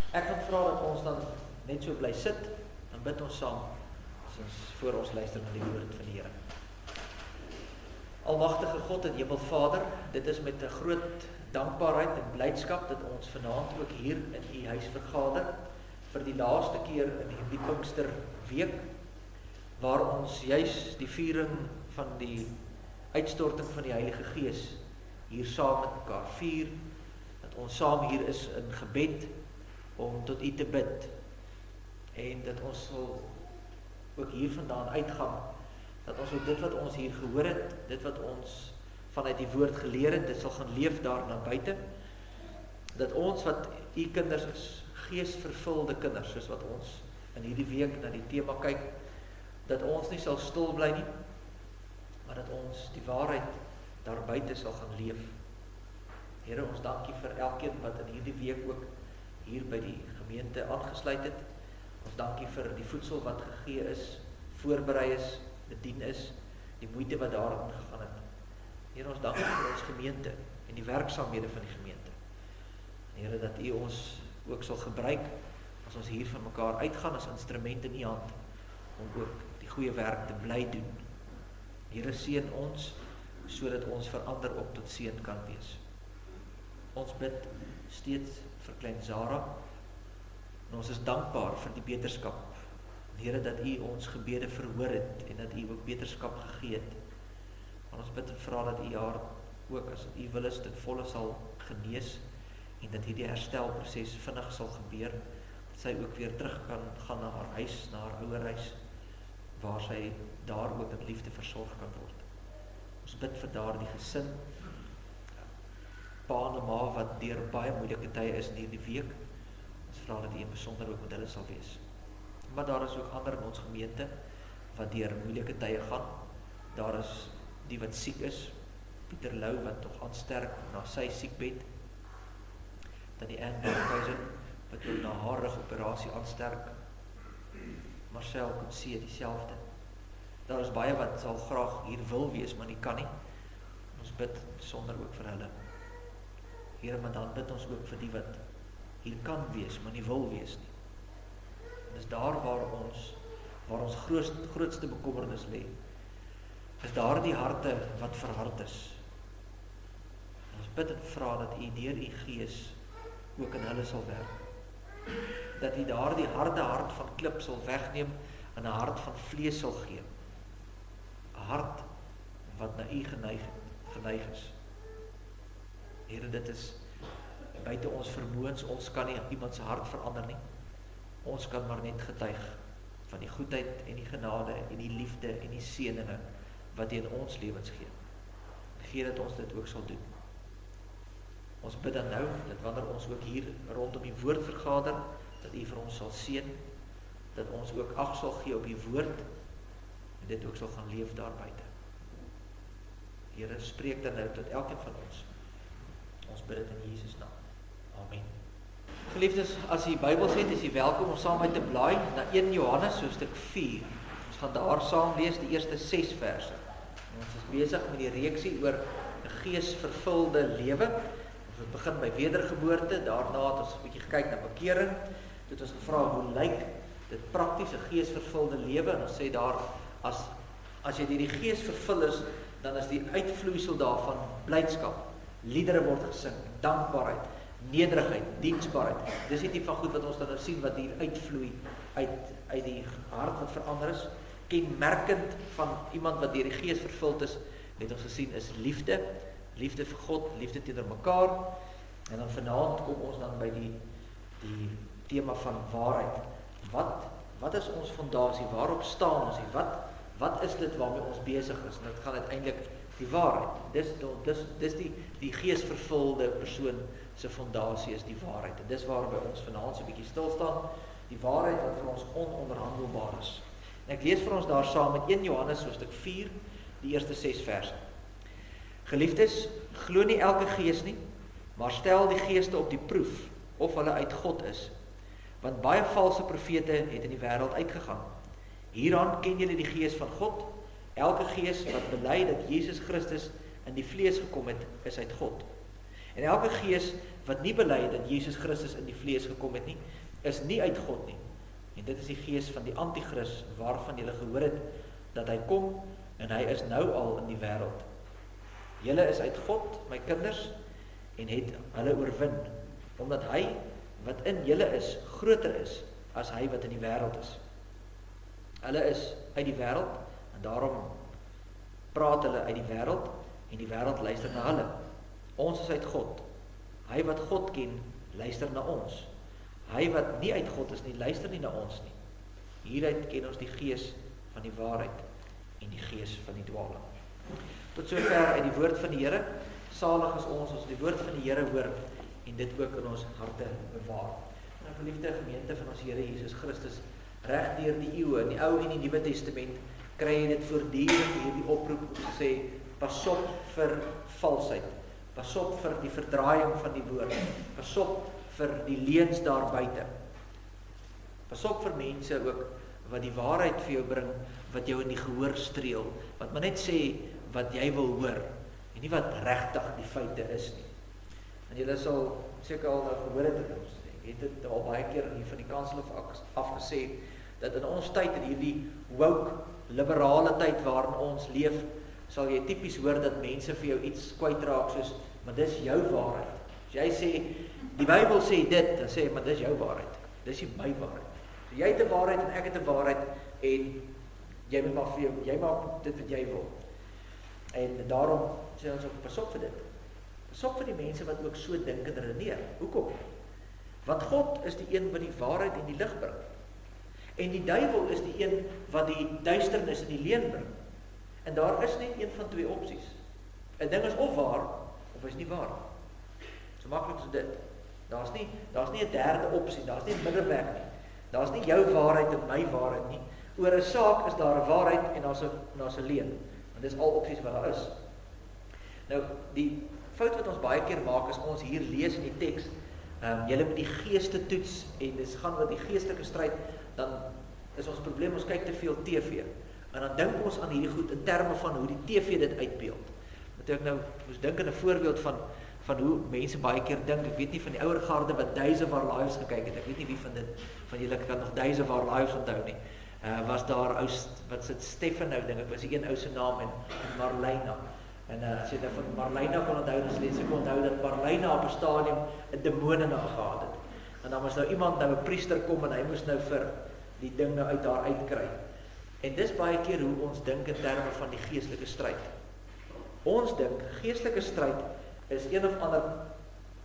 Ek gaan vra dat ons dan net so bly sit en bid ons saam as ons voor ons luister na die woord van die Here. Almagtige God en Hemelvader, dit is met 'n groot dankbaarheid en blydskap dat ons vanaand ook hier in U huis vergader vir die laaste keer in hierdie Pinksterweek, waar ons juis die viering van die uitstorting van die Heilige Gees hier saam met mekaar vier, dat ons saam hier is in gebed om tot U te bid, en dat ons sal ook hier vandaan uitgaan, dat ons ook dit wat ons hier gehoor het, dit wat ons vanuit die woord geleer het, dit sal gaan leef daar na buite, dat ons wat U kinders is, geesvervulde kinders, soos wat ons in hierdie week na die tema kyk, dat ons nie sal stil bly nie, maar dat ons die waarheid daar buite sal gaan leef. Here, ons dankie vir elkeen wat in hierdie week ook hier by die gemeente aangesluit het. Ons dankie vir die voedsel wat gegee is, voorberei is, bedien is, die moeite wat daarin gegaan het. Here, ons dankie vir ons gemeente en die werksaamhede van die gemeente. Here, dat U ons ook sal gebruik as ons hier van mekaar uitgaan as instrument in U hand om ook die goeie werk te bly doen. Here, seën ons sodat ons verander op tot seën kan wees. Ons bid steeds vir klein Zara en ons is dankbaar vir die beterskap. Here, dat U ons gebede verhoor het en dat U ook beterskap gegee het. Maar ons bid en vra dat U haar ook, as dit U wil is, ten volle sal genees en dat hierdie herstelproses vinnig sal gebeur, dat sy ook weer terug kan gaan na haar huis, na haar ouerhuis, waar sy daar ook in liefde versorg kan word. Ons bid vir daardie gesin, pa en ma wat deur baie moeilike tye is in hierdie week. Ons vra dat U in besonder ook met hulle sal wees. Maar daar is ook ander in ons gemeente wat deur moeilike tye gaan. Daar is die wat siek is, Pieter Lou wat nog aansterk na sy siekbed, dan die Anne Berghuizen wat ook na haar rugoperasie aansterk, Marcel Kutsie dieselfde. Daar is baie wat sal graag hier wil wees, maar nie kan nie. Ons bid sonder ook vir hulle. Here, maar dan bid ons ook vir die wat hier kan wees, maar nie wil wees nie. En dis daar waar ons grootste bekommernis lê. Is daar die harte wat verhard is. En ons bid en vra dat U deur U Gees ook in hulle sal werk. Dat U daar die harde hart van klip sal wegneem en 'n hart van vlees sal gee. 'n Hart wat na U geneig is. Here, dit is buite ons vermoëns, ons kan nie iemand se hart verander nie. Ons kan maar net getuig van die goedheid en die genade en die liefde en die seëninge wat U in ons lewens gee. Gee dat ons dit ook sal doen. Ons bid dan nou, dat wanneer ons ook hier rondom die woord vergader, dat U vir ons sal seën, dat ons ook ag sal gee op die woord, en dit ook sal gaan leef daar buite. Here, spreek dan nou tot elkeen van ons. Ons bid dit in Jesus naam. Amen. Geliefdes, as jy Bybels het, is jy welkom om saam met te blaai na 1 Johannes hoofstuk 4. Ons gaan daar saam lees die eerste 6 verse. En ons is besig met die reeksie oor 'n geesvervulde lewe. Ons begin by wedergeboorte, daarna het ons 'n bietjie gekyk na bekering. Toe het ons gevra hoe lyk dit prakties 'n geesvervulde lewe, en ons sê daar as jy deur die Gees vervul is, dan is die uitvloeisel daarvan blydskap. Liedere word gesing, dankbaarheid, nederigheid, diensbaarheid. Dis die tipe van goed wat ons dan nou sien wat hier uitvloei uit die hart wat verander is. Kenmerkend van iemand wat deur die Gees vervuld is, het ons gesien, is liefde. Liefde vir God, liefde teenoor mekaar. En dan vanaand kom ons dan by die tema van waarheid. Wat is ons fondasie? Waarop staan ons hier? Wat is dit waarmee ons besig is? En dit gaan uiteindelik die waarheid. Dis die geesvervulde persoon se fondasie is die waarheid. En dis waarby ons vanaand so 'n bietjie stil staan. Die waarheid wat vir ons ononderhandelbaar is. En ek lees vir ons daar saam met 1 Johannes hoofstuk 4, die eerste 6 verse. Geliefdes, glo nie elke gees nie, maar stel die geeste op die proef of hulle uit God is. Want baie valse profete het in die wêreld uitgegaan. Hieraan ken julle die gees van God. Elke gees wat bely dat Jesus Christus in die vlees gekom het, is uit God. En elke gees wat nie bely dat Jesus Christus in die vlees gekom het nie, is nie uit God nie. En dit is die gees van die antichrist, waarvan julle gehoor het, dat hy kom, en hy is nou al in die wêreld. Julle is uit God, my kinders, en het hulle oorwin, omdat hy wat in julle is, groter is, as hy wat in die wêreld is. Hulle is uit die wêreld, en daarom praat hulle uit die wêreld, en die wêreld luister na hulle. Ons is uit God. Hy wat God ken, luister na ons. Hy wat nie uit God is nie, luister nie na ons nie. Hieruit ken ons die gees van die waarheid en die gees van die dwaling. Tot sover uit die woord van die Here. Salig is ons die woord van die Here hoor en dit ook in ons harte bewaar. Nou geliefde gemeente van ons Here Jesus Christus, reg deur die eeue, in die Ou en die Nuwe Testament, kry jy dit voortdurend hierdie oproep om te sê, pas op vir valsheid, pas op vir die verdraaiing van die woord, pas op vir die leuns daar buite. Pas op vir mense ook wat die waarheid vir jou bring, wat jou in die gehoor streel, wat maar net sê wat jy wil hoor, en nie wat regtig die feite is nie. En julle sal seker al gehoor het in ons, ek het dit al baie keer hier van die kansel afgesê, dat in ons tyd, in hierdie woke, liberale tyd waarin ons leef, sal jy tipies hoor dat mense vir jou iets kwytraak soos, maar dis jou waarheid. As jy sê, die Bybel sê dit, dan sê jy, maar dis jou waarheid, dis nie my waarheid. So jy het 'n waarheid en ek het 'n waarheid, en jy moet maar vir jou, jy maak dit wat jy wil. En daarom sê ons ook, pas op vir dit. Pas op vir die mense wat ook so dink en redeneer. Hoekom? Want God is die een wat die waarheid en die lig bring. En die duiwel is die een wat die duisternis en die leuen bring. En daar is net een van twee opsies. 'n Ding is of waar, of is nie waar. So maklik so dit. Daar's nie 'n derde opsie, daar's nie 'n middeweg nie. Daar's nie jou waarheid en my waarheid nie. Oor 'n saak is daar 'n waarheid en daar's 'n leuen. Want dis al opsies wat daar is. Nou, die fout wat ons baie keer maak is ons hier lees in die teks, julle moet die geeste toets en dis gaan oor die geestelike stryd, dan is ons probleem, ons kyk te veel TV. En dan dink ons aan hierdie goed in terme van hoe die TV dit uitbeeld. Want ek nou moes dink aan 'n voorbeeld van hoe mense baie keer dink. Ek weet nie van die ouer garde wat Days of Our Lives gekyk het. Ek weet nie wie van julle kan nog Days of Our Lives onthou nie. Was daar ou wat sit Stefan nou dink ek was die een ou se naam en Marlena. En as jy nou van Marlena kon onthou, dan sê ek onthou dat Marlena op 'n stadium 'n demone na gehad het. En dan was nou iemand nou 'n priester kom en hy moes nou vir die ding nou uit haar uitkry. En dis baie keer hoe ons dink in terme van die geestelike stryd. Ons dink geestelike stryd is een of ander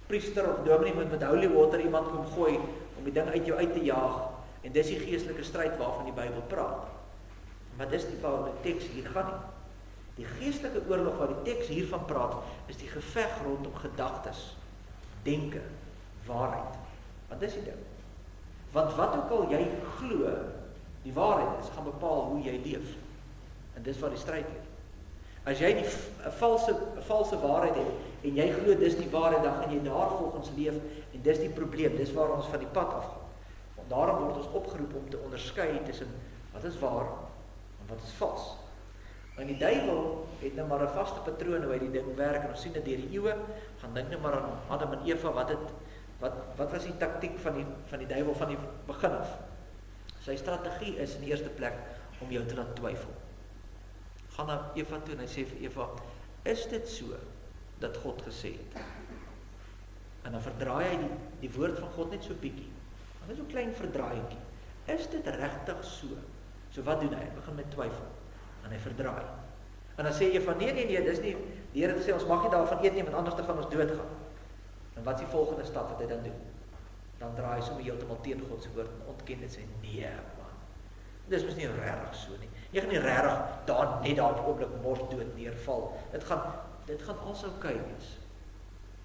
priester of dominee moet met holy water iemand kom gooi om die ding uit jou uit te jaag. En dis die geestelike stryd waarvan die Bybel praat. Maar dis nie waar die teks hier gaan nie. Die geestelike oorlog wat die teks hiervan praat, is die geveg rondom gedagtes, denke, waarheid. Want dis die ding. Want wat ook al jy glo, die waarheid is, gaan bepaal hoe jy leef. En dis waar die stryd lê. As jy 'n valse waarheid het, en jy glo dis die waarheid, dan gaan jy daarvolgens leef, en dis die probleem, dis waar ons van die pad afgaan. Want daarom word ons opgeroep om te onderskei tussen wat is waar, en wat is vals. En die duiwel het nou maar 'n vaste patroon hoe hy die ding werk, en ons sien dit deur die eeue, gaan dink nou maar aan Adam en Eva, wat was die taktiek van die duiwel van die begin af? Sy strategie is in die eerste plek om jou te laat twyfel. Gaan na Eva toe en hy sê vir Eva, is dit so dat God gesê het? En dan verdraai hy die woord van God net so bietjie. Dan is so klein verdraaientjie. Is dit regtig so? So wat doen hy? Hy begin met twyfel. En hy verdraai. En dan sê Eva, nee, dis nie, die Here het gesê, ons mag nie daarvan eet nie, want anders gaan ons doodgaan. En wat is die volgende stap wat hy dan doen? Dan draai hy sommer heeltemal teen God se woord en ontken dit, sê, nee man, dis mos nie regtig so nie. Jy gaan nie regtig net daar op die oomblik mors dood neerval. Dit gaan also oukei wees.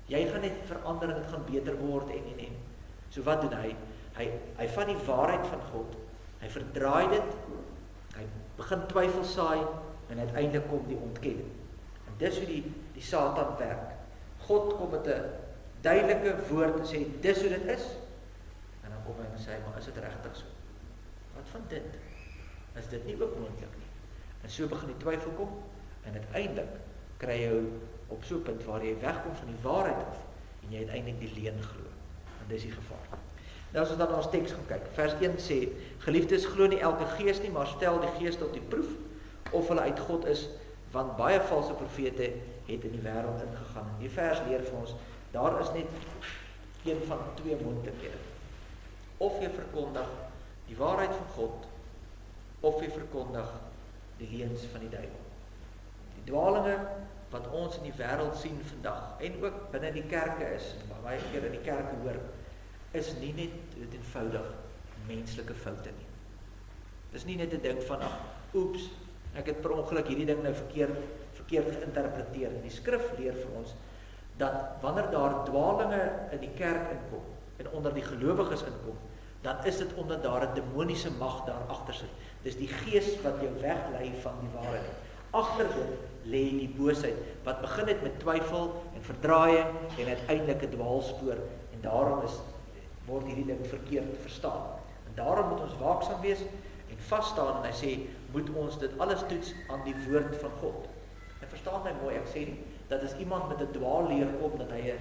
Jy gaan net verander en dit gaan beter word en. So wat doen hy? Hy vat die waarheid van God, hy verdraai dit, hy begin twyfel saai en uiteindelik kom die ontkenning. En dis hoe die Satan werk. God kom met 'n duidelike woord en sê dis hoe dit is. En dan kom hy en sê, maar is dit regtig so? Wat van dit? Is dit nie ook moontlik nie? En so begin die twyfel kom en uiteindelik kry jy op so 'n punt waar jy wegkom van die waarheid af en jy uiteindelik die leuen glo. En dis die gevaar. Nou as ons dan na ons teks gaan kyk, vers 1 sê, geliefdes, glo nie elke gees nie, maar stel die gees tot die proef, of hulle uit God is, want baie valse profete het in die wêreld ingegaan. En die vers leer vir ons, daar is net een van twee moontlikhede. Of jy verkondig die waarheid van God, of jy verkondig die leuns van die duiwel. Die dwalinge wat ons in die wêreld sien vandag, en ook binne die kerke is, en baie keer in die kerke hoor, is nie net eenvoudig menslike foute nie. Dis nie net 'n ding van, oeps, ek het per ongeluk hierdie ding nou verkeerd geïnterpreteer. En die skrif leer vir ons, dat wanneer daar dwalinge in die kerk inkom, en onder die gelowiges inkom, dan is dit omdat daar 'n demoniese mag daar agter sit. Dis die gees wat jou weglei van die waarheid. Agter dit lê die boosheid, wat begin het met twyfel en verdraaiing en uiteindelik 'n dwaalspoor. En daarom word hierdie ding verkeerd verstaan. En daarom moet ons waaksaam wees en vas staan, en hy sê, moet ons dit alles toets aan die woord van God. En verstaan my mooi, ek sê nie, dat as iemand met 'n dwaalleer kom, dat hy 'n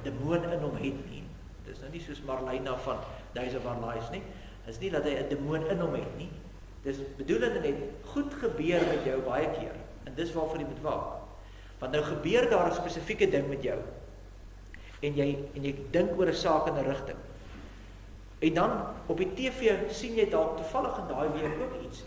demoon in hom het nie. Dis nou nie soos Marleyna van Days of Our Lives nie. Dis nie dat hy 'n demoon in hom het nie. Dis bedoelende net, goed gebeur met jou baie keer. En dis waarvoor jy moet waak. Want nou gebeur daar 'n spesifieke ding met jou. En jy dink oor 'n saak in 'n rigting. En dan op die TV sien jy dalk toevallig in daai week ook iets.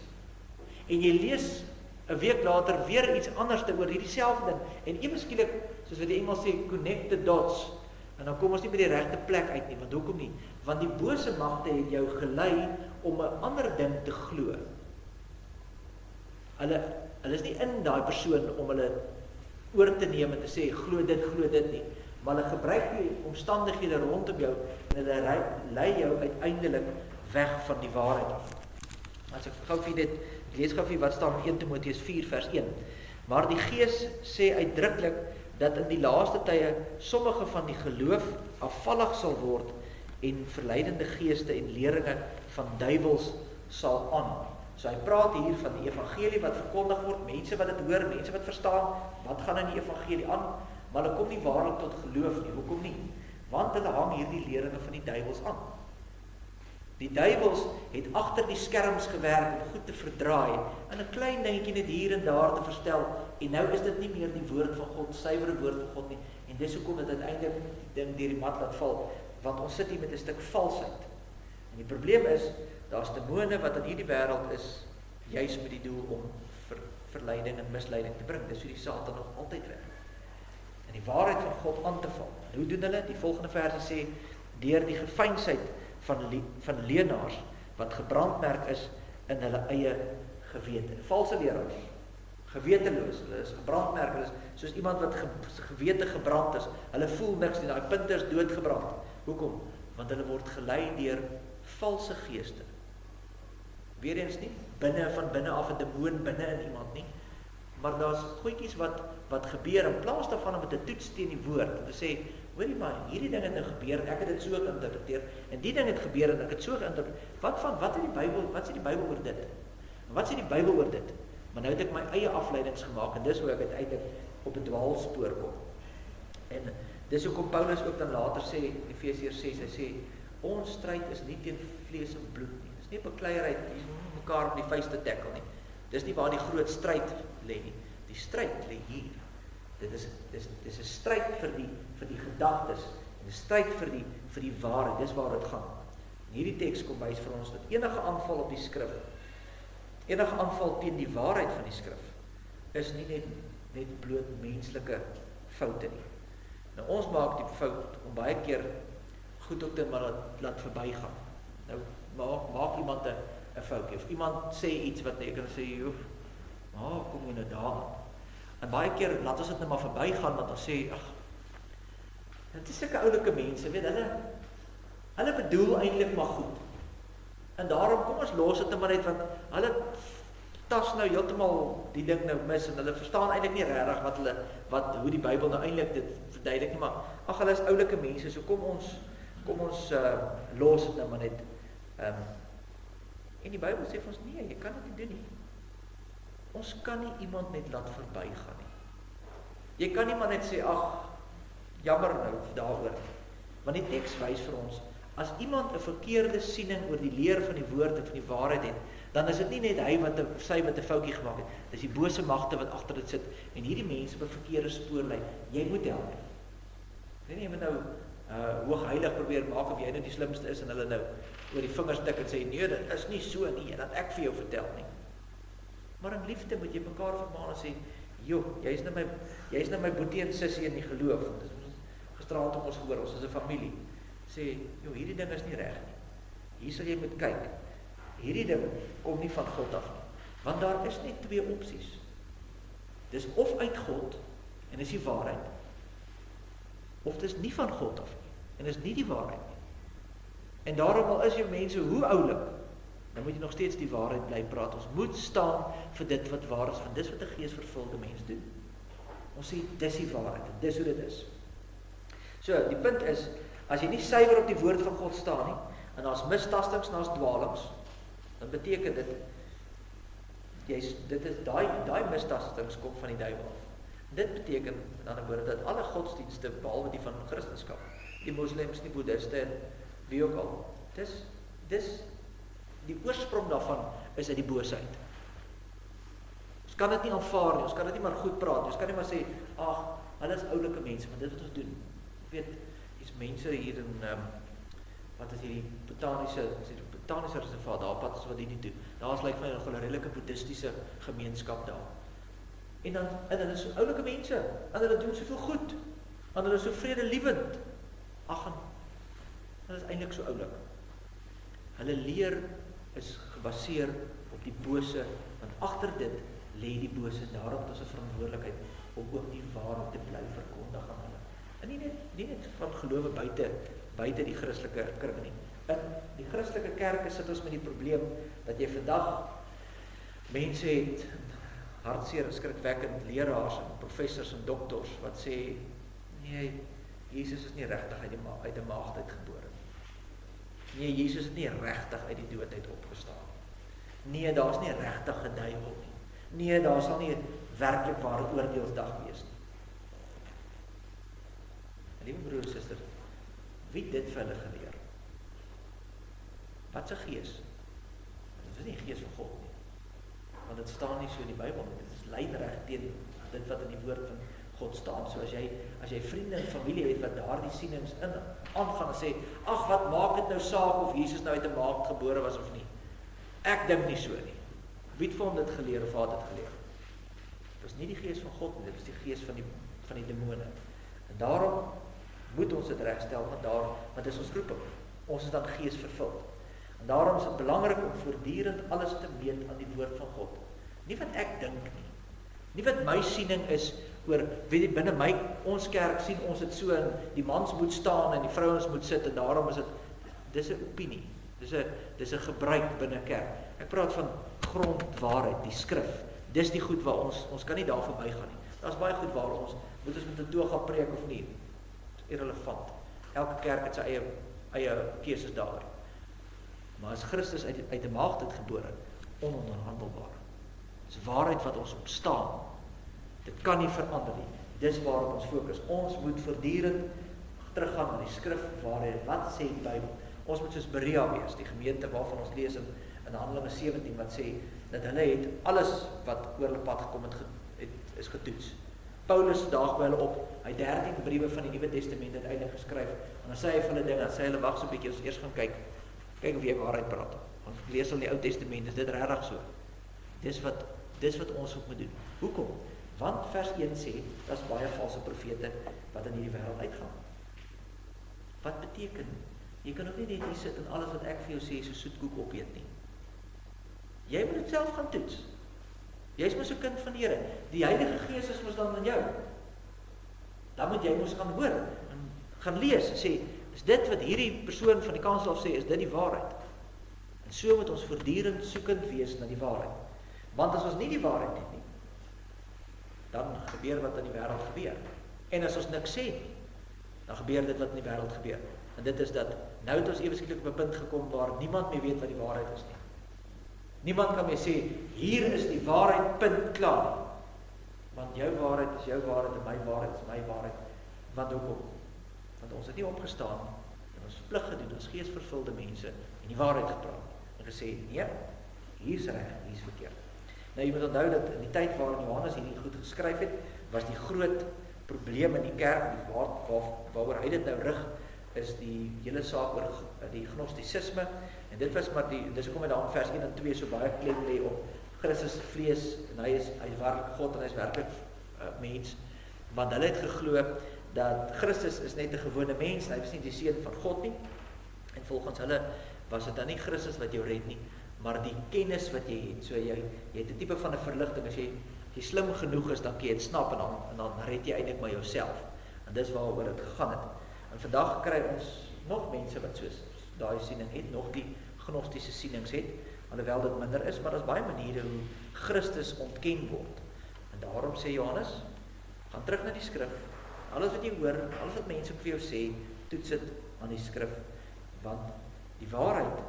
En jy lees 'n week later weer iets anders oor hierdie selfde ding. En ewe skielik, soos wat die Engels sê, connect the dots. En dan kom ons nie by die regte plek uit nie. Want hoekom nie? Want die bose magte het jou gelei om 'n ander ding te glo. Hulle is nie in daai persoon om hulle oor te neem en te sê, glo dit nie. Maar hulle gebruik die omstandighede rondom jou en hulle lei jou uiteindelik weg van die waarheid af. As ek gou vir dit, ek lees gou vir wat staan in 1 Timoteus 4 vers 1. Maar die Gees sê uitdruklik dat in die laaste tye sommige van die geloof afvallig sal word en verleidende geeste en leringe van duiwels sal aan. So hy praat hier van die evangelie wat verkondig word, mense wat dit hoor, mense wat verstaan, wat gaan in die evangelie aan, maar hulle kom nie waarlik tot geloof nie. Hoekom nie? Want hulle hang hierdie leringe van die duiwels aan. Die duiwels het agter die skerms gewerk om goed te verdraai, en 'n klein dingetjie net hier en daar te verstel, en nou is dit nie meer die woord van God, suiwere woord van God nie, en dis hoekom dit uiteindelik die ding deur die mat laat val, want ons sit hier met 'n stuk valsheid. En die probleem is, daar's demone wat in hierdie wêreld is, juis met die doel om verleiding en misleiding te bring. Dis hoe die Satan nog altyd werk. En die waarheid van God aan te val. En hoe doen hulle? Die volgende versie sê, deur die gefeinsheid van leenaars, wat gebrandmerk is in hulle eie gewete. Valse leraars, geweteloos, hulle is gebrandmerk, hulle is soos iemand wat gewete gebrand is, hulle voel niks nie, daai punte is doodgebrand. Hoekom? Want hulle word gelei deur valse geeste. Weereens nie, van binne af 'n demoon binne in iemand nie, maar daar's goedjies wat gebeur, in plaas daarvan om te toets teen die woord, en te sê, hoorie maar, hierdie ding het nou gebeur, ek het dit so geïnterpreteer, en die ding het gebeur, en ek het so geïnterpreteer, wat sê die Bybel oor dit? En wat sê die Bybel oor dit? Maar nou het ek my eie afleidings gemaak, en dis hoe ek uiteindelik op 'n dwaalspoor kom. En dis hoekom Paulus ook dan later sê, Efesiërs 6, hy sê, ons stryd is nie teen vlees en bloed nie, dis nie 'n bekleierery, die mekaar op die vuis te tackle nie, dis nie waar die groot stryd lê nie, die stryd lê hier. Dit is 'n stryd vir die gedagtes, en 'n stryd vir die waarheid, dis waar dit gaan. En hierdie teks kom wys vir ons dat enige aanval op die skrif, enige aanval teen die waarheid van die skrif, is nie net bloot menslike foute nie. Nou ons maak die fout om baie keer goed ook te laat verbygaan. Nou maak iemand 'n foutjie, of iemand sê iets wat ek kan sê, kom jy nou daar. En baie keer laat ons dit net maar verbygaan, want ons sê, dit is sulke oulike mense, weet hulle bedoel eintlik maar goed. En daarom kom ons los dit maar net, want hulle tas nou heeltemal die ding nou mis, en hulle verstaan eintlik nie regtig hoe die Bybel nou eintlik dit verduidelik nie, maar hulle is oulike mense, so kom ons los dit nou maar net. En die Bybel sê vir ons, nee, jy kan dit nie doen nie. Ons kan nie iemand net laat verbygaan nie. Jy kan nie maar net sê, jammer nou daaroor. Want die teks wys vir ons, as iemand 'n verkeerde siening oor die leer van die woord en van die waarheid het, dan is dit nie net hy wat 'n foutjie gemaak het, dis die bose magte wat agter dit sit, en hierdie mense op 'n verkeerde spoor lei. Jy moet help. Nee, jy moet nou hoogheilig probeer maak of jy nou die slimste is en hulle nou oor die vingers tik en sê, nee, dit is nie so nie, dat ek vir jou vertel nie. Maar in liefde moet jy mekaar vermaan en sê, joh, jy is nou my boetie en sussie in die geloof. Dis gisterand om ons gehoor, ons is 'n familie. Sê, joh, hierdie ding is nie reg nie. Hier sal jy moet kyk. Hierdie ding kom nie van God af nie. Want daar is net twee opsies. Dis of uit God, en dis die waarheid, of dis nie van God af nie, en dis nie die waarheid nie. En daarom al is jou mense hoe oulik, dan moet jy nog steeds die waarheid bly praat. Ons moet staan vir dit wat waar is, want dis wat 'n geesvervulde mens doen. Ons sê, dis die waarheid, en dis hoe dit is. So, die punt is, as jy nie suiwer op die woord van God staan nie, en daar's mistastings, en daar's dwalings, dan beteken dit, daai mistastings kom van die duiwel af. Dit beteken, in ander woorde, dat alle godsdienste, behalwe die van Christendom, die moslems, die boeddhiste, en wie ook al, die oorsprong daarvan is uit die boosheid. Ons kan dit nie aanvaar nie, ons kan dit nie maar goed praat, ons kan nie maar sê, ag, hulle is oulike mense, want dit wat ons doen. Ek weet, hier's mense hier in, wat is hierdie botaniese reservaat, daar pad is wat die nie doen. Daar is lyk my nog 'n redelike boeddhistiese gemeenskap daar. En hulle is so oulike mense, en hulle doen soveel goed, en hulle is so vredelievend. Ag, hulle is eintlik so oulik. Hulle leer is gebaseer op die bose, want agter dit lê die bose, daarom het ons 'n verantwoordelikheid om ook die waarheid te bly verkondig aan hulle. En nie net van gelowe buite die Christelike kring nie. In die Christelike kerke sit ons met die probleem dat jy vandag mense het, hartseer en skrikwekkend leraars en professors en doktors wat sê, nee, Jesus is nie regtig uit die maagd uitgebore. Nee, Jesus het nie regtig uit die dood uit opgestaan. Nee, daar's nie regtig 'n duiwel nie. Nee, daar sal nie werklik ware oordeelsdag wees nie. Liewe broer en suster, wie het dit vir hulle geleer? Wat 'n gees? Dit is nie die gees van God nie. Want dit staan nie so in die Bybel nie. Dit is lynreg teen dit wat in die woord van God staan. So as jy vriende en familie het wat daardie sienings aangaan en sê, ag, wat maak dit nou saak of Jesus nou uit 'n maagd gebore was of nie? Ek dink nie so nie. Wie het vir hom dit geleer of wat het dit geleer? Dit is nie die gees van God nie, dit is die gees van die demone. En daarom moet ons dit regstel, want dis ons roeping. Ons is dan gees vervuld. En daarom is dit belangrik om voortdurend alles te meet aan die woord van God. Nie wat ek dink nie. Nie wat my siening is oor, weet jy, binne ons kerk sien ons dit so, en die mans moet staan en die vrouens moet sit, en daarom is dis 'n opinie. Dis 'n gebruik binne kerk. Ek praat van grondwaarheid, die skrif. Dis die goed waar ons kan nie daar verby gaan nie. Daar's baie goed waar ons moet ons met 'n toga preek of nie. Dis irrelevant. Elke kerk het sy eie keuses daar. Maar as Christus uit 'n maagd het gebore, ononderhandelbaar. Dis waarheid wat ons op staan. Dit kan nie verander nie. Dis waarop ons fokus. Ons moet voortdurend teruggaan na die skrif, wat sê die Bybel. Ons moet soos Berea wees, die gemeente waarvan ons lees in Handelinge 17, wat sê, dat hulle het alles wat oor hulle pad gekom het, is getoets. Paulus daag by hulle op, hy het 13 briewe van die Nuwe Testament uiteindelik geskryf, en dan sê hy vir hulle dinge, dan sê hulle, wag so 'n bietjie, ons eers gaan kyk of jy waarheid praat. Want lees al die Ou Testament, is dit regtig so? Dis wat ons ook moet doen. Hoekom? Want vers 1 sê, daar's baie valse profete wat in hierdie wêreld uitgaan. Wat beteken? Jy kan ook nie net hier sit en alles wat ek vir jou sê so soetkoek opeet nie. Jy moet dit self gaan toets. Jy is mos 'n kind van die Here. Die Heilige Gees is mos dan in jou. Dan moet jy mos gaan hoor en gaan lees en sê, is dit wat hierdie persoon van die kansel af sê, is dit die waarheid? En so moet ons voortdurend soekend wees na die waarheid. Want as ons nie die waarheid het nie, dan gebeur wat in die wêreld gebeur. En as ons niks sê nie, dan gebeur dit wat in die wêreld gebeur. En dit is dat, nou het ons ewe skielik op 'n punt gekom waar niemand meer weet wat die waarheid is nie. Niemand kan meer sê, hier is die waarheid, punt, klaar. Want jou waarheid is jou waarheid en my waarheid is my waarheid. Want hoekom? Want ons het nie opgestaan en ons plig gedoen as geesvervulde mense en die waarheid gepraat en gesê, nee, hier is reg, hier is verkeerd. Nou, jy moet onthou dat in die tyd waarin Johannes hierdie goed geskryf het, was die groot probleem in die kerk, waaroor hy dit nou rig, is die hele saak oor die gnostisisme, en dit was maar dis hoekom hy daar in vers 1 en 2 so baie klem lê op Christus vlees, en hy is werklik God en hy is werklik mens, want hulle het geglo dat Christus is net 'n gewone mens, hy was nie die seun van God nie, en volgens hulle was dit dan nie Christus wat jou red nie, maar die kennis wat jy het, so jy het 'n tipe van 'n verligting, as jy slim genoeg is, dan kan jy dit snap, en dan red jy eintlik maar jouself, en dis waaroor dit gegaan het. En vandag kry ons nog mense wat soos daai siening het, nog die gnostiese sienings het, alhoewel dit minder is, maar daar's baie maniere hoe Christus ontken word. En daarom sê Johannes, gaan terug na die skrif, alles wat jy hoor, alles wat mense vir jou sê, toets dit aan die skrif, want die waarheid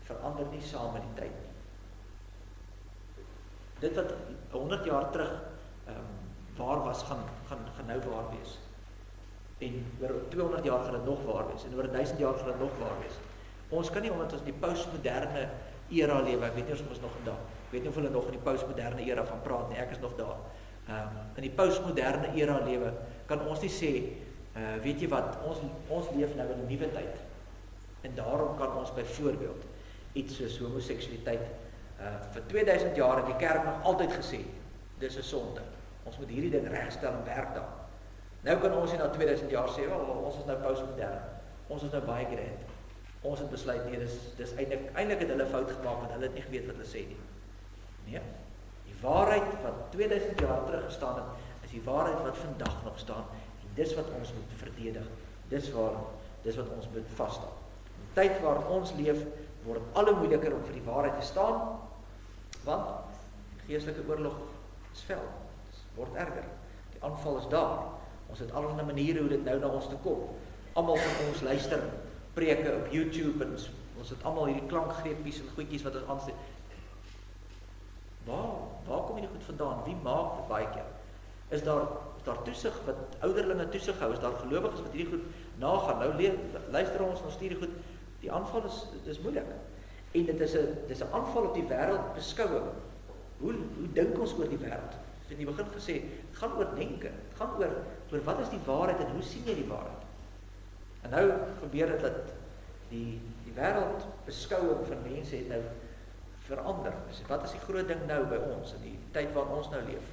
verander nie saam met die tyd nie. Dit wat 100 jaar terug waar was, gaan nou waar wees. En oor 200 jaar gaan dit nog waar wees, en oor 1000 jaar gaan dit nog waar wees. Ons kan nie, omdat ons die postmoderne era lewe, ek weet nie of ons nog daar, ek weet nie of hulle nog in die postmoderne era van praat nie, ek is nog daar. In die postmoderne era lewe, kan ons nie sê, weet jy wat, ons leef nou in 'n nuwe tyd, en daarom kan ons byvoorbeeld iets soos homoseksualiteit, vir 2000 jaar het die kerk nog altyd gesê, dis 'n sonde, ons moet hierdie ding regstel en werk daar. Nou kan ons nie na 2000 jaar sê, ons is nou postmodern, ons is nou baie grand, ons het besluit, nee, dis eintlik het hulle fout gemaak, want hulle het nie geweet wat hulle sê nie. Nee, die waarheid wat 2000 jaar terug gestaan het, is die waarheid wat vandag nog staan, en dis wat ons moet verdedig, dis wat ons moet vasstaan. In die tyd waar ons leef, word alle moeiliker om vir die waarheid te staan, want die geestelike oorlog is fel, word erger, die aanval is daar, ons het allerlei maniere hoe dit nou na ons toe kom, almal van ons luister preke op YouTube, en ons het almal hierdie klankgreepies en goedjies wat ons aanstel. Waar kom hierdie goed vandaan? Wie maak dit baie keer? Is daar toesig, wat ouderlinge toesig hou, is daar gelowiges wat hierdie goed nagaan? Nou luister ons stuur die goed, die aanval is moeilik, en dit is 'n aanval op die wêreld beskouing. Hoe dink ons oor die wêreld? In die begin gesê, het gaan oor denke, het gaan oor wat is die waarheid en hoe sien jy die waarheid? En nou gebeur dit dat die wêreldbeskouing van mense het nou verander. Wat is die groot ding nou by ons, in die tyd waarin ons nou leef?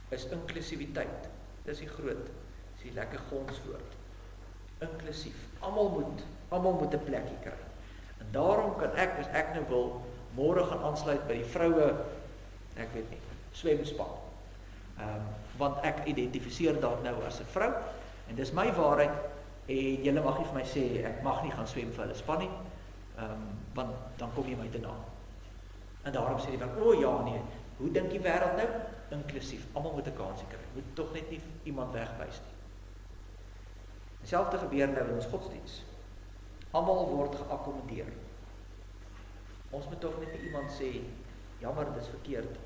Is inklusiwiteit. Dis die groot, dis die lekker gonswoord. Inklusief. Almal moet 'n plekkie kry. En daarom kan ek, as ek nou wil, môre gaan aansluit by die vroue, ek weet nie, swemspan. Want ek identifiseer daar nou as 'n vrou, en dis my waarheid, en julle mag nie vir my sê, ek mag nie gaan swem vir hulle span nie, want dan kom jy my te na. En daarom sê die wêreld, ja nee, hoe dink die wêreld nou? Inklusief, almal moet 'n kansie kry, moet tog net nie iemand wegwys nie. Dieselfde gebeur nou in ons godsdiens. Almal word geakkommodeer. Ons moet tog net nie iemand sê, jammer, dis verkeerd.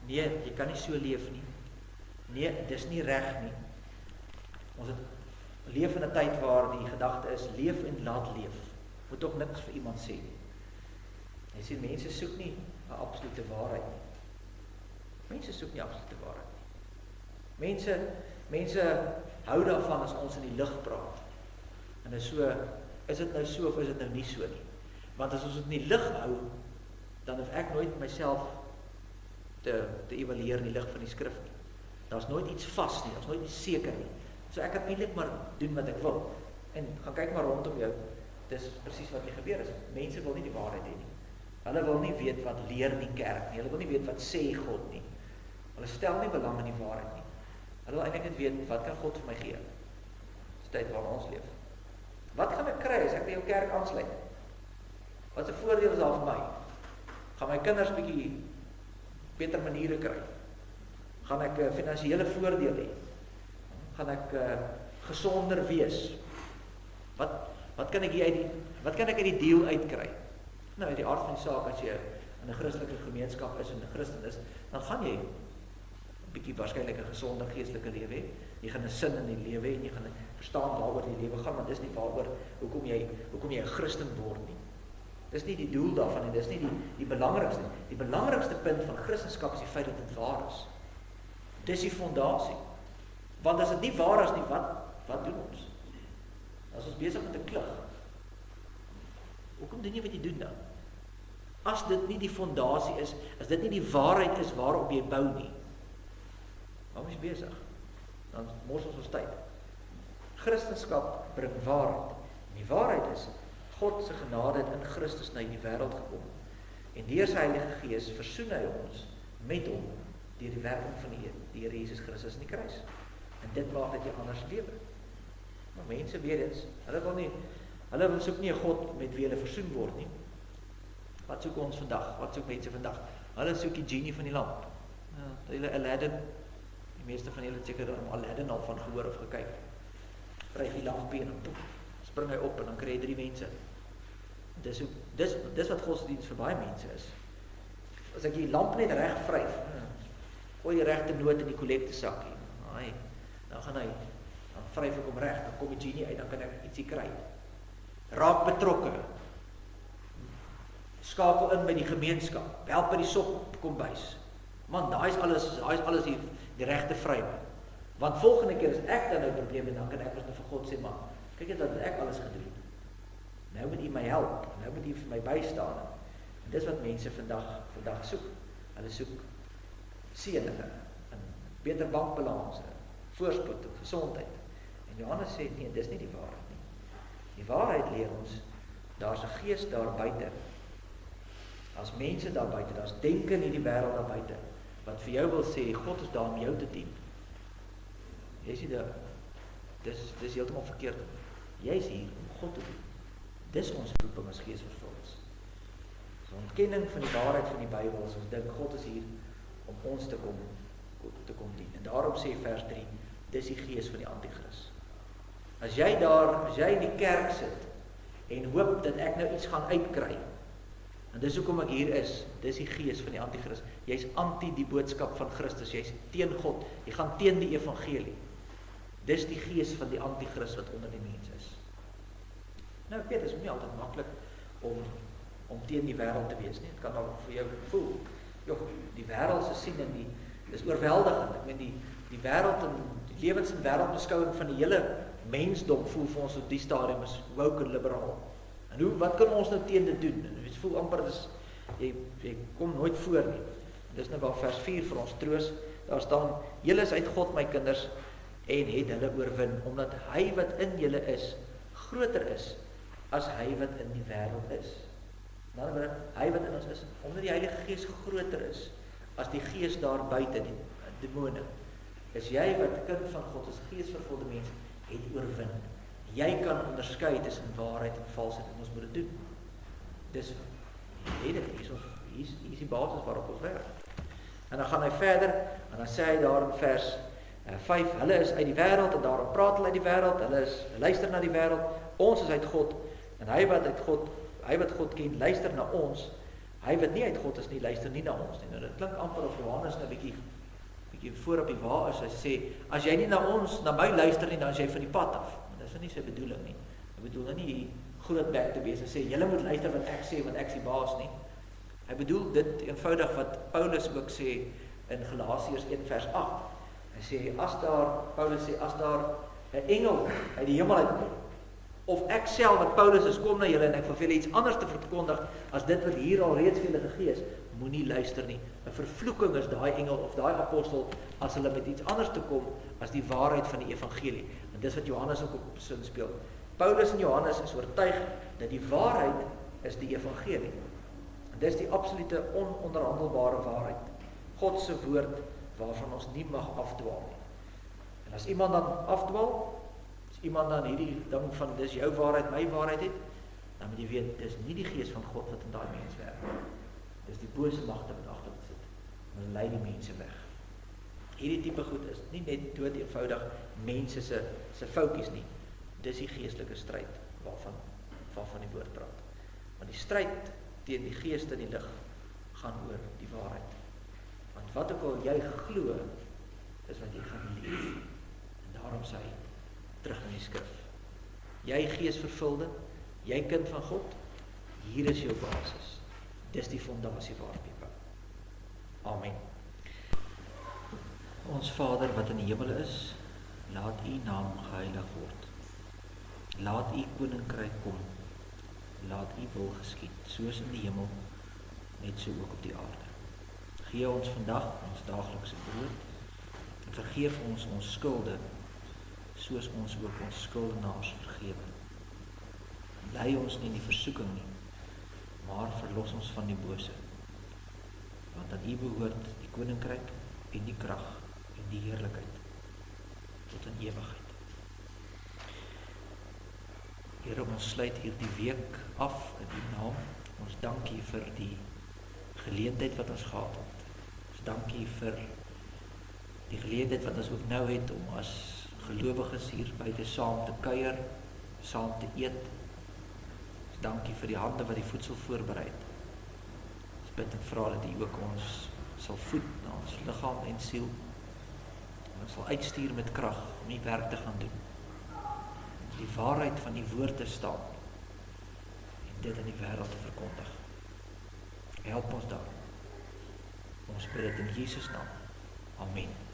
Nee, jy kan nie so leef nie. Nee, dis nie reg nie. Ons het leef in 'n tyd waar die gedagte is, leef en laat leef. Moet tog niks vir iemand sê nie. Jy sien, mense soek nie 'n absolute waarheid nie. Mense soek nie absolute waarheid nie. Mense hou daarvan as ons in die lig praat. En is dit nou so of is dit nou nie so nie? Want as ons dit in die lig hou, dan hoef ek nooit myself te evalueer in die lig van die skrif nie. Daar's nooit iets vas nie, daar's nooit iets seker nie. So ek kan eintlik maar doen wat ek wil. En gaan kyk maar rondom jou. Dis presies wat hier gebeur is. Mense wil nie die waarheid hê nie. Hulle wil nie weet wat leer die kerk nie. Hulle wil nie weet wat sê God nie. Hulle stel nie belang in die waarheid nie. Hulle wil eintlik net weet, wat kan God vir my gee? Dis tyd waar ons leef. Wat gaan ek kry as ek by jou kerk aansluit? Wat 'n voordeel is daar vir my? Gaan my kinders bietjie beter maniere kry? Gaan ek 'n finansiële voordeel hê? Gaan ek gesonder wees? Wat kan ek uit die deal uitkry? Nou, uit die aard van die saak, as jy in 'n Christelike gemeenskap is en 'n Christen is, dan gaan jy 'n bietjie waarskynlik 'n gesonder geestelike lewe hê. Jy gaan 'n sin in die lewe hê en jy gaan verstaan waaroor die lewe gaan, want dis nie waaroor hoekom jy 'n Christen word nie. Dis nie die doel daarvan en dis nie die belangrikste. Die belangrikste punt van Christendom is die feit dat dit waar is. Dis die fondasie. Want as dit nie waar is nie, wat doen ons? As ons besig met 'n klug. Hoekom doen jy wat jy doen dan? As dit nie die fondasie is, as dit nie die waarheid is waarop jy bou nie, waarom is jy besig? Dan mors ons tyd. Christendom bring waarheid. En die waarheid is, God se genade het in Christus na die wêreld gekom. En deur sy Heilige Gees versoen hy ons met hom deur die werking van die Here Jesus Christus in die kruis. En dit maak dat jy anders lewe. Maar mense weet dit, hulle soek nie 'n God met wie hulle versoen word nie. Wat soek ons vandag? Wat soek mense vandag? Hulle soek die genie van die lamp. Ja, hulle Aladdin, die meeste van julle het seker om Aladdin al van gehoor of gekyk. Dryf die lampie en dan spring hy op en dan kry jy 3 mense. Dis wat godsdienst vir baie mense is. As ek die lamp net reg vryf, gooi die regte noot in die kollekte sakkie. Dan gaan hy, dan vryf ek hom reg, dan kom die genie uit, dan kan ek ietsie kry. Raak betrokke. Skakel in by die gemeenskap. Help by die sopkombuis. Man, daai is alles die regte vrywe. Want volgende keer as ek dan 'n probleem het, dan kan ek vir God sê, man, kyk net wat ek alles gedoen het. Nou moet U my help, nou moet U vir my bystaan. En dis wat mense vandag soek. Hulle soek seëninge, 'n beter bankbalans, voorspoed, gesondheid. En Johannes sê nee, dis nie die waarheid nie. Die waarheid leer ons, daar's 'n gees daar buite. As mense daar buite, daar's denke in hierdie wêreld daar buite wat vir jou wil sê God is daar om jou te dien. Jy sê dis heeltemal verkeerd. Jy is hier om God te dien. Dis ons roeping as geesvervuldes. So 'n ontkenning van die waarheid van die Bybel, ons dink God is hier om ons te kom dien. En daarom sê vers 3, dis die gees van die anti-kris. As jy in die kerk sit en hoop dat ek nou iets gaan uitkry, en dis hoekom ek hier is, dis die gees van die anti-kris. Jy's anti die boodskap van Christus, jy's teen God, jy gaan teen die evangelie. Dis die gees van die anti-kris wat onder die mens is. Nou ek weet, dit is nie altyd maklik om teen die wêreld te wees nie. Dit kan dalk vir jou voel. Die wêreld se sien en dis oorweldigend. Ek meen die wêreld en die lewens- en wêreldbeskouing van die hele mensdom voel vir ons op die stadium is woke en liberaal. En wat kan ons nou teen dit doen? En jy voel amper jy kom nooit voor nie. Dis nou waar vers 4 vir ons troos. Daar staan, julle is uit God my kinders en het hulle oorwin, omdat hy wat in julle is, groter is as hy wat in die wêreld is. Nou, hy wat in ons is, omdat die Heilige Gees groter is as die gees daar buite, die demone, is jy wat kind van God is, geesvervulde mens, het oorwin. Jy kan onderskei tussen waarheid en valsheid en ons moet dit doen. Dis hier is die basis waarop ons werk. En dan gaan hy verder en dan sê hy daar in vers 5, hulle is uit die wêreld en daarom praat hulle uit die wêreld, hulle luister na die wêreld, ons is uit God en hy wat God ken, luister na ons. Hy wat nie uit God is nie, luister nie na ons nie. Nou dit klink amper of Johannes nou bietjie voor op die wa is. Hy sê, as jy nie na my luister nie, dan is jy van die pad af. Maar dis nie sy bedoeling nie. Hy bedoel nou nie groot bek te wees en sê, julle moet luister wat ek sê, want ek is die baas nie. Hy bedoel dit eenvoudig wat Paulus ook sê in Galasiërs 1 vers 8. Hy sê, Paulus sê, as daar 'n engel uit die hemel uitkom, of ek self wat Paulus is, kom na julle en ek vir julle iets anders te verkondig as dit wat hier al reeds vir julle gegee is, moenie luister nie. 'n Vervloeking is daai engel of daai apostel as hulle met iets anders te kom as die waarheid van die evangelie. En dis wat Johannes ook op sin speel. Paulus en Johannes is oortuig dat die waarheid is die evangelie. En dis die absolute ononderhandelbare waarheid. God se woord waarvan ons nie mag afdwaal nie. En as iemand dan afdwaal, iemand dan hierdie ding van dis jou waarheid, my waarheid het, dan moet jy weet, dis nie die gees van God wat in daai mens werk. Dis die bose magte wat agter dit sit. En hulle lei die mense weg. Hierdie tipe goed is nie net dood eenvoudig mense se foutjies nie. Dis die geestelike stryd waarvan die woord praat. Want die stryd teen die geeste in die lig gaan oor die waarheid. Want wat ook al jy glo, is wat jy gaan leef. En daarom sê hy terug in die skrif. Jy geesvervulde, jy kind van God, hier is jou basis. Dis die fondasie waarop jy bou. Amen. Ons Vader wat in die hemel is, laat U naam geheilig word. Laat U koninkryk kom. Laat U wil geskied, soos in die hemel, net so ook op die aarde. Gee ons vandag ons daaglikse brood, en vergeef ons ons skulde, soos ons ook ons skuldenaars vergewe. Lei ons nie in die versoeking nie, maar verlos ons van die bose. Want aan U behoort die koninkryk en die krag en die heerlikheid tot in ewigheid. Here, ons sluit hierdie week af in U naam. Ons dank U vir die geleentheid wat ons gehad het. Ons dank U vir die geleentheid wat ons ook nou het om as gelowiges hier buite saam te kuier, saam te eet. Ons dank U vir die hande wat die voedsel voorberei het. Ons bid en vra dat U ook ons sal voed na ons liggaam en siel. En ons sal uitstuur met krag om die werk te gaan doen. Die waarheid van die woord te staan en dit in die wêreld te verkondig. Help ons daar. Ons bid dit in Jesus naam. Amen.